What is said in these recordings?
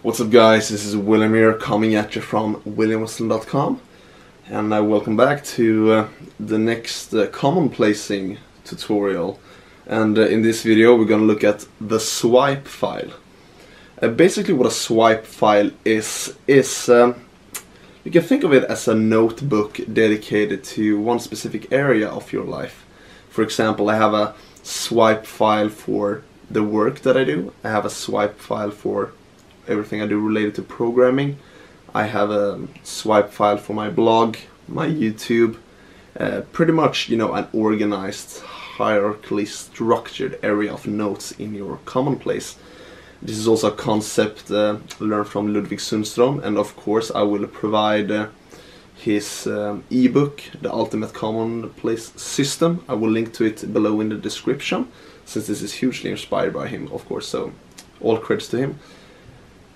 What's up, guys? This is William here, coming at you from WilliamWesterlund.com, and welcome back to the next Commonplacing tutorial. And in this video we're gonna look at the swipe file. Basically what a swipe file is you can think of it as a notebook dedicated to one specific area of your life. For example, I have a swipe file for the work that I do. I have a swipe file for everything I do related to programming. I have a swipe file for my blog, my YouTube, pretty much, you know, an organized, hierarchically structured area of notes in your Commonplace. This is also a concept learned from Ludwig Sundström, and of course I will provide his ebook, The Ultimate Commonplace System. I will link to it below in the description, since this is hugely inspired by him, of course, so all credits to him.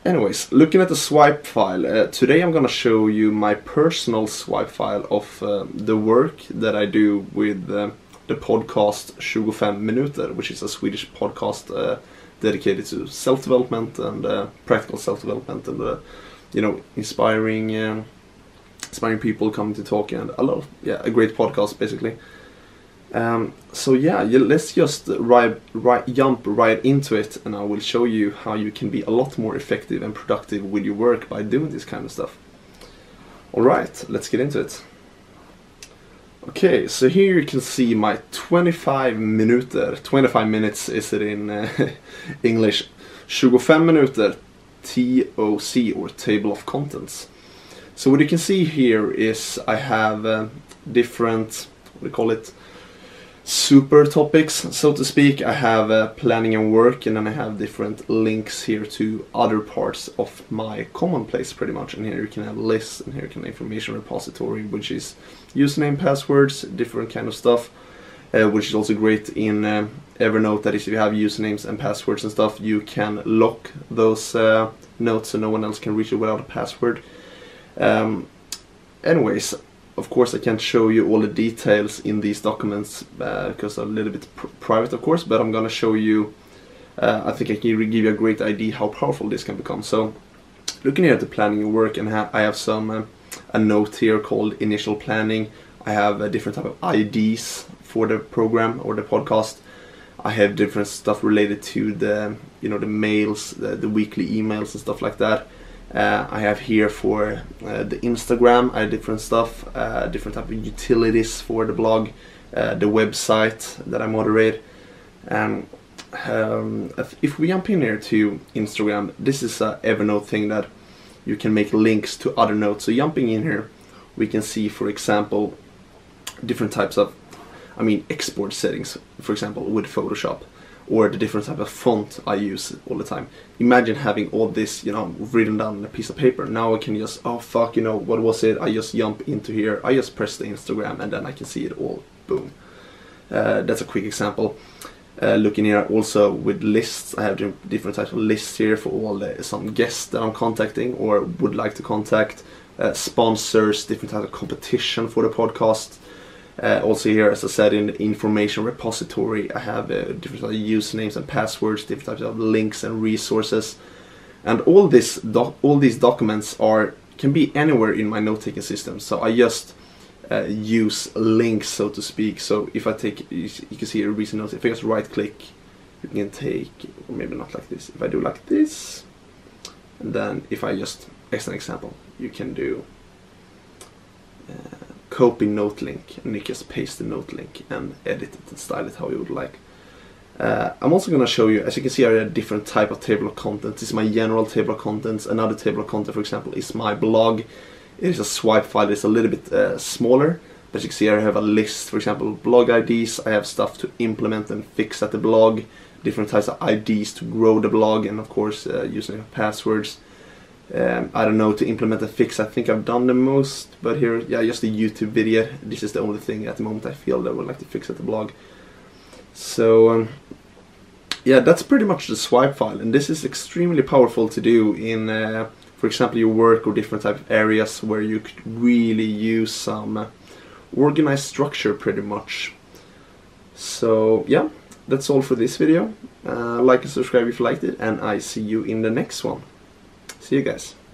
Anyways, looking at the swipe file, today I'm gonna show you my personal swipe file of the work that I do with the podcast 25 minuter, which is a Swedish podcast dedicated to self-development and practical self-development and you know, inspiring people coming to talk, and a great podcast basically. So yeah, let's just jump right into it, and I will show you how you can be a lot more effective and productive with your work by doing this kind of stuff. Alright, let's get into it. Okay, so here you can see my 25 minuter. 25 minutes is it in English. 25 minuter, TOC, or table of contents. So what you can see here is I have different, what do you call it, super topics, so to speak. I have planning and work, and then I have different links here to other parts of my Commonplace pretty much. And here you can have lists, and here you can have information repository, which is username, passwords, different kind of stuff, which is also great in Evernote. That is, if you have usernames and passwords and stuff, you can lock those notes so no one else can reach it without a password. Anyways, of course I can't show you all the details in these documents because they're a little bit private, of course, but I'm gonna show you, I think I can give you a great idea how powerful this can become. So looking here at the planning and work, and I have some a note here called initial planning. I have a different type of IDs for the program or the podcast. I have different stuff related to the, you know, the mails, the weekly emails and stuff like that. I have here for the Instagram, I have different stuff, different type of utilities for the blog, the website that I moderate. If we jump in here to Instagram, this is a Evernote thing that you can make links to other notes. So jumping in here, we can see, for example, different types of, export settings, for example, with Photoshop, or the different type of font I use all the time. Imagine having all this, you know, written down on a piece of paper. Now I can just, oh fuck, you know, what was it? I just jump into here, I just press the Instagram, and then I can see it all. Boom. That's a quick example. Looking here also with lists, I have different types of lists here for all some guests that I'm contacting or would like to contact, sponsors, different types of competition for the podcast. Also here, as I said, in the information repository, I have different types of usernames and passwords, different types of links and resources, and all these documents can be anywhere in my note-taking system. So I just use links, so to speak. So if I take, you can see a recent note. If I just right-click, you can take, or maybe not like this. If I do like this, and then if I just, as an example, you can do copy note link, and you just paste the note link and edit it and style it how you would like. I'm also going to show you, as you can see, I have a different type of table of contents. This is my general table of contents. Another table of content, for example, is my blog. It is a swipe file. It's a little bit smaller, but as you can see, I have a list, for example, blog IDs. I have stuff to implement and fix at the blog, different types of IDs to grow the blog, and of course using passwords. I don't know, to implement and fix, I think I've done the most, but here, yeah, just a YouTube video. This is the only thing at the moment I feel that I would like to fix at the blog. So yeah, that's pretty much the swipe file, and this is extremely powerful to do in, for example, your work or different type of areas where you could really use some organized structure pretty much. So yeah, that's all for this video. Like and subscribe if you liked it, and I see you in the next one. See you guys.